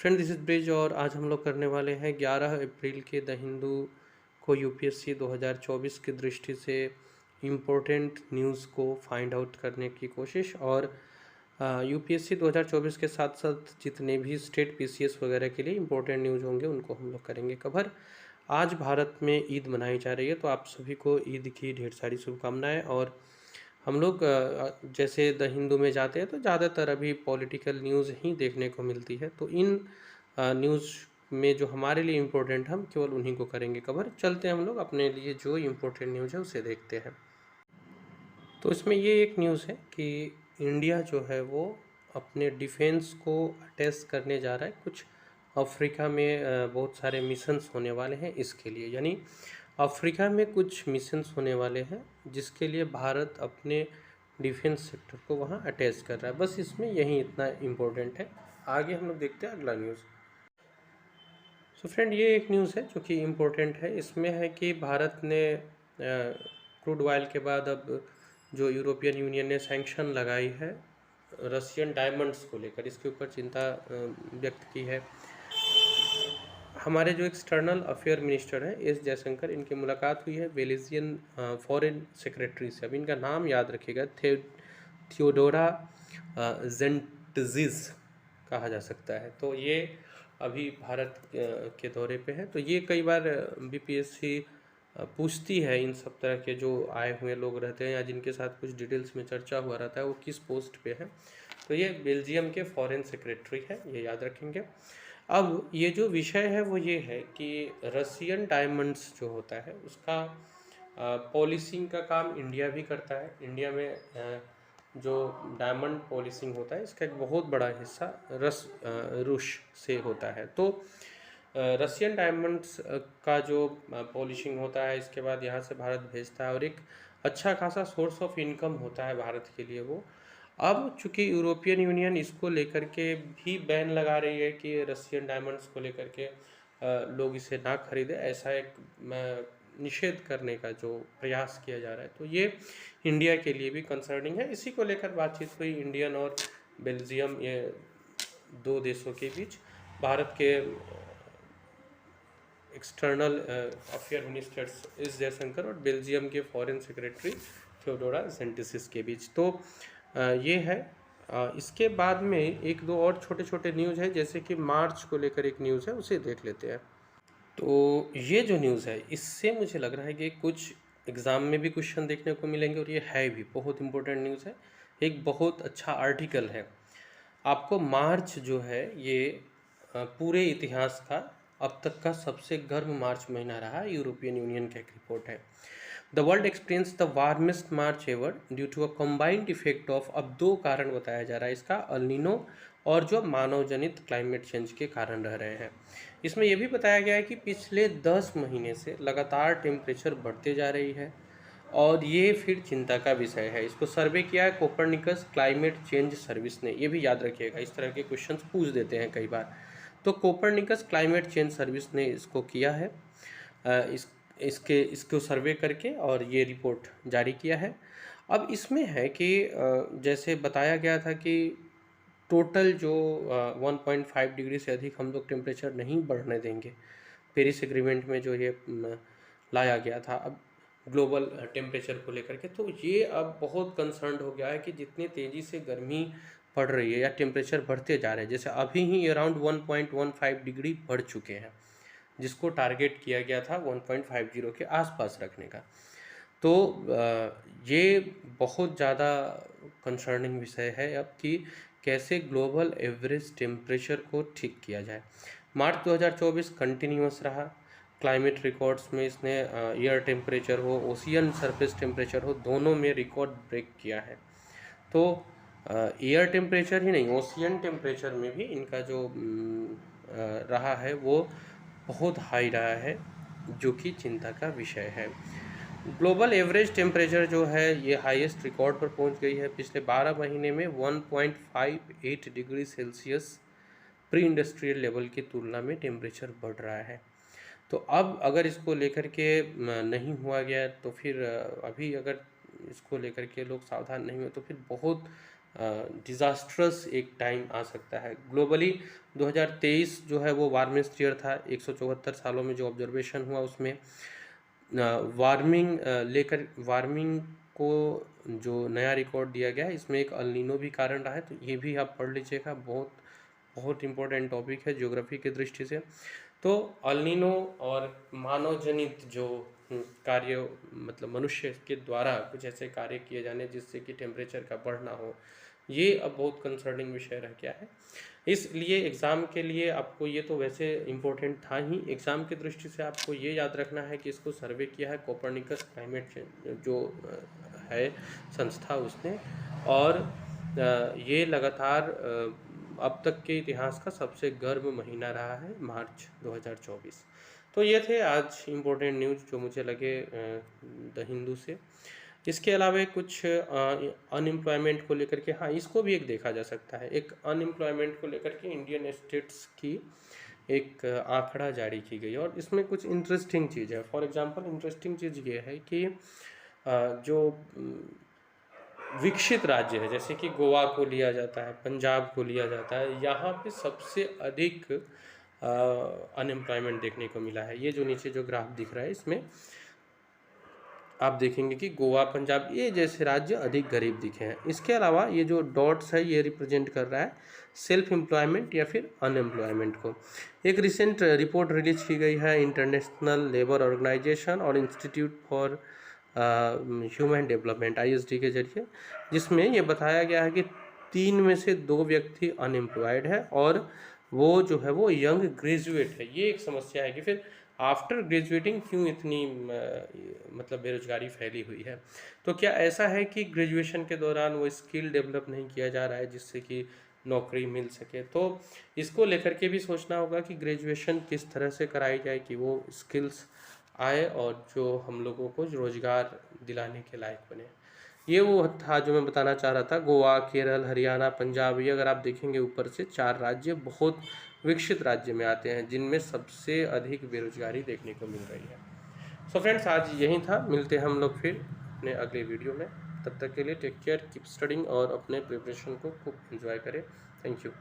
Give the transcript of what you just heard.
Friend this is bridge और आज हम लोग करने वाले हैं 11 अप्रैल के द हिंदू को यूपीएससी 2024 की दृष्टि से इम्पोर्टेंट न्यूज़ को फाइंड आउट करने की कोशिश। और यूपीएससी 2024 के साथ साथ जितने भी स्टेट पीसीएस वगैरह के लिए इम्पोर्टेंट न्यूज़ होंगे उनको हम लोग करेंगे कवर। आज भारत में ईद मनाई जा रही है, तो आप सभी को ईद की ढेर सारी शुभकामनाएं। और हम लोग जैसे द हिंदू में जाते हैं तो ज़्यादातर अभी पॉलिटिकल न्यूज़ ही देखने को मिलती है, तो इन न्यूज़ में जो हमारे लिए इम्पोर्टेंट हम केवल उन्हीं को करेंगे कवर। चलते हैं हम लोग अपने लिए जो इम्पोर्टेंट न्यूज़ है उसे देखते हैं। तो इसमें ये एक न्यूज़ है कि इंडिया जो है वो अपने डिफेंस को अटैच करने जा रहा है। कुछ अफ्रीका में बहुत सारे मिशंस होने वाले हैं इसके लिए, यानी अफ्रीका में कुछ मिशंस होने वाले हैं जिसके लिए भारत अपने डिफेंस सेक्टर को वहाँ अटैच कर रहा है। बस इसमें यही इतना इम्पोर्टेंट है। आगे हम लोग देखते हैं अगला न्यूज़। सो फ्रेंड, ये एक न्यूज़ है जो कि इम्पोर्टेंट है। इसमें है कि भारत ने क्रूड ऑयल के बाद अब जो यूरोपियन यूनियन ने सैंक्शन लगाई है रशियन डायमंड्स को लेकर, इसके ऊपर चिंता व्यक्त की है। हमारे जो एक्सटर्नल अफेयर मिनिस्टर हैं एस जयशंकर, इनकी मुलाकात हुई है बेल्जियन फॉरेन सेक्रेटरी से। अब इनका नाम याद रखिएगा, थियोडोरा जेंटजिस कहा जा सकता है। तो ये अभी भारत के दौरे पे है। तो ये कई बार बीपीएससी पूछती है इन सब तरह के जो आए हुए लोग रहते हैं या जिनके साथ कुछ डिटेल्स में चर्चा हुआ रहता है वो किस पोस्ट पे है। तो ये बेल्जियम के फॉरेन सेक्रेटरी है, ये याद रखेंगे। अब ये जो विषय है वो ये है कि रशियन डायमंड्स जो होता है उसका पॉलिसिंग का काम इंडिया भी करता है। इंडिया में जो डायमंड पॉलिसिंग होता है इसका एक बहुत बड़ा हिस्सा रूस से होता है। तो रशियन डायमंड्स का जो पॉलिशिंग होता है इसके बाद यहाँ से भारत भेजता है और एक अच्छा खासा सोर्स ऑफ इनकम होता है भारत के लिए वो। अब चूंकि यूरोपियन यूनियन इसको लेकर के भी बैन लगा रही है कि रशियन डायमंड्स को लेकर के लोग इसे ना खरीदें, ऐसा एक निषेध करने का जो प्रयास किया जा रहा है, तो ये इंडिया के लिए भी कंसर्निंग है। इसी को लेकर बातचीत हुई इंडियन और बेल्जियम, ये दो देशों के बीच। भारत के external affair ministers S Jaishankar और बेल्जियम के फॉरेन सेक्रेटरी थियोडोरा जेंटजिस के बीच। तो ये है। इसके बाद में एक दो और छोटे छोटे न्यूज़ है, जैसे कि मार्च को लेकर एक न्यूज़ है, उसे देख लेते हैं। तो ये जो न्यूज़ है इससे मुझे लग रहा है कि कुछ एग्ज़ाम में भी क्वेश्चन देखने को मिलेंगे और ये है भी बहुत इंपॉर्टेंट न्यूज़ है। एक बहुत अच्छा आर्टिकल है। आपको मार्च जो है ये पूरे इतिहास का अब तक का सबसे गर्म मार्च महीना रहा, यूरोपियन यूनियन का एक रिपोर्ट है। The world experience the warmest March ever due to a combined effect of, अब दो कारण बताया जा रहा है इसका, अल नीनो और जो मानव जनित क्लाइमेट चेंज के कारण रह रहे हैं। इसमें यह भी बताया गया है कि पिछले 10 महीने से लगातार टेम्परेचर बढ़ते जा रही है और ये फिर चिंता का विषय है। इसको सर्वे किया है कोपरनिकस क्लाइमेट चेंज सर्विस ने। ये भी याद रखिएगा, इस तरह के क्वेश्चंस पूछ देते हैं कई बार। तो कोपरनिकस क्लाइमेट चेंज सर्विस ने इसको किया है, इसको सर्वे करके और ये रिपोर्ट जारी किया है। अब इसमें है कि जैसे बताया गया था कि टोटल जो 1.5 डिग्री से अधिक हम लोग टेम्परेचर नहीं बढ़ने देंगे, पेरिस एग्रीमेंट में जो ये लाया गया था अब ग्लोबल टेम्परेचर को लेकर के, तो ये अब बहुत कंसर्न्ड हो गया है कि जितनी तेज़ी से गर्मी बढ़ रही है या टेम्परेचर बढ़ते जा रहे हैं, जैसे अभी ही अराउंड 1.15 डिग्री बढ़ चुके हैं, जिसको टारगेट किया गया था 1.50 के आसपास रखने का। तो ये बहुत ज़्यादा कंसर्निंग विषय है अब कि कैसे ग्लोबल एवरेज टेम्परेचर को ठीक किया जाए। मार्च 2024 कंटिन्यूअस रहा। क्लाइमेट रिकॉर्ड्स में इसने एयर टेम्परेचर हो, ओशियन सरफेस टेम्परेचर हो, दोनों में रिकॉर्ड ब्रेक किया है। तो एयर टेम्परेचर ही नहीं, ओशियन टेम्परेचर में भी इनका जो रहा है वो बहुत हाई रहा है, जो कि चिंता का विषय है। ग्लोबल एवरेज टेम्परेचर जो है ये हाईएस्ट रिकॉर्ड पर पहुंच गई है। पिछले 12 महीने में 1.58 degree Celsius pre industrial level की तुलना में टेम्परेचर बढ़ रहा है। तो अब अगर इसको लेकर के नहीं हुआ गया तो फिर अभी अगर इसको लेकर के लोग सावधान नहीं हुए तो फिर बहुत डिज़ास्ट्रस एक टाइम आ सकता है। ग्लोबली 2023 जो है वो वार्मेस्ट ईयर था। 174 सालों में जो ऑब्जर्वेशन हुआ उसमें वार्मिंग को जो नया रिकॉर्ड दिया गया है, इसमें एक अल नीनो भी कारण रहा है। तो ये भी आप पढ़ लीजिएगा, बहुत बहुत इम्पोर्टेंट टॉपिक है ज्योग्राफी की दृष्टि से। तो अल नीनो और मानव जनित जो कार्य, मतलब मनुष्य के द्वारा कुछ ऐसे कार्य किए जाने जिससे कि टेम्परेचर का बढ़ना हो, ये अब बहुत कंसर्निंग विषय रह गया है। इसलिए एग्ज़ाम के लिए आपको, ये तो वैसे इम्पोर्टेंट था ही, एग्ज़ाम की दृष्टि से आपको ये याद रखना है कि इसको सर्वे किया है कोपरनिकस क्लाइमेट चेंज जो है संस्था उसने, और ये लगातार अब तक के इतिहास का सबसे गर्म महीना रहा है मार्च 2024। तो ये थे आज इम्पोर्टेंट न्यूज़ जो मुझे लगे द हिंदू से। इसके अलावा कुछ अनएम्प्लॉयमेंट को लेकर के, हाँ इसको भी एक देखा जा सकता है। एक अनएम्प्लॉयमेंट को लेकर के इंडियन स्टेट्स की एक आंकड़ा जारी की गई और इसमें कुछ इंटरेस्टिंग चीज़ है। फॉर एग्जांपल इंटरेस्टिंग चीज़ ये है कि जो विकसित राज्य है, जैसे कि गोवा को लिया जाता है, पंजाब को लिया जाता है, यहाँ पे सबसे अधिक अनएम्प्लॉयमेंट देखने को मिला है। ये जो नीचे जो ग्राफ दिख रहा है इसमें आप देखेंगे कि गोवा, पंजाब ये जैसे राज्य अधिक गरीब दिखे हैं। इसके अलावा ये जो डॉट्स है ये रिप्रेजेंट कर रहा है सेल्फ एम्प्लॉयमेंट या फिर अनएम्प्लॉयमेंट को। एक रिसेंट रिपोर्ट रिलीज की गई है इंटरनेशनल लेबर ऑर्गेनाइजेशन और institute for human development ISD के जरिए, जिसमें ये बताया गया है कि 3 में से 2 व्यक्ति अनएम्प्लॉयड है और वो जो है वो यंग ग्रेजुएट है। ये एक समस्या है कि फिर आफ्टर ग्रेजुएटिंग क्यों इतनी मतलब बेरोजगारी फैली हुई है। तो क्या ऐसा है कि ग्रेजुएशन के दौरान वो स्किल डेवलप नहीं किया जा रहा है जिससे कि नौकरी मिल सके? तो इसको लेकर के भी सोचना होगा कि ग्रेजुएशन किस तरह से कराई जाए कि वो स्किल्स आए और जो हम लोगों को रोजगार दिलाने के लायक बने। ये वो था जो मैं बताना चाह रहा था। गोवा, केरल, हरियाणा, पंजाब, ये अगर आप देखेंगे ऊपर से 4 राज्य बहुत विकसित राज्य में आते हैं जिनमें सबसे अधिक बेरोजगारी देखने को मिल रही है। सो फ्रेंड्स, आज यही था। मिलते हैं हम लोग फिर अपने अगले वीडियो में। तब तक के लिए टेक केयर, कीप स्टडिंग और अपने प्रिपरेशन को खूब एंजॉय करें। Thank you.